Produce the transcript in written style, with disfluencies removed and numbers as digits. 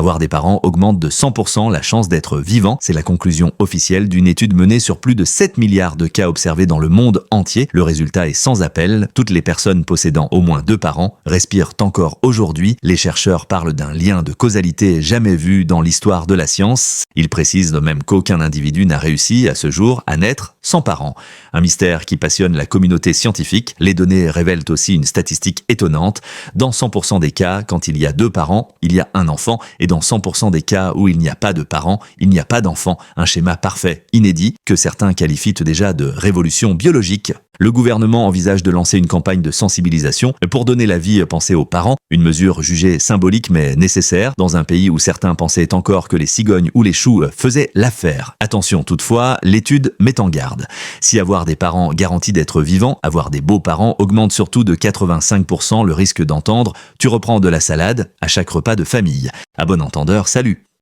Avoir des parents augmente de 100% la chance d'être vivant. C'est la conclusion officielle d'une étude menée sur plus de 7 milliards de cas observés dans le monde entier. Le résultat est sans appel. Toutes les personnes possédant au moins 2 parents respirent encore aujourd'hui. Les chercheurs parlent d'un lien de causalité jamais vu dans l'histoire de la science. Ils précisent de même qu'aucun individu n'a réussi à ce jour à naître sans parents. Un mystère qui passionne la communauté scientifique. Les données révèlent aussi une statistique étonnante. Dans 100% des cas, quand il y a 2 parents, il y a un enfant. Et dans 100% des cas où il n'y a pas de parents, il n'y a pas d'enfant. Un schéma parfait, inédit, que certains qualifient déjà de révolution biologique. Le gouvernement envisage de lancer une campagne de sensibilisation pour donner la vie pensée aux parents, une mesure jugée symbolique mais nécessaire dans un pays où certains pensaient encore que les cigognes ou les choux faisaient l'affaire. Attention toutefois, l'étude met en garde. Si avoir des parents garantit d'être vivant, avoir des beaux parents augmente surtout de 85% le risque d'entendre « tu reprends de la salade » à chaque repas de famille. À bon entendeur, salut!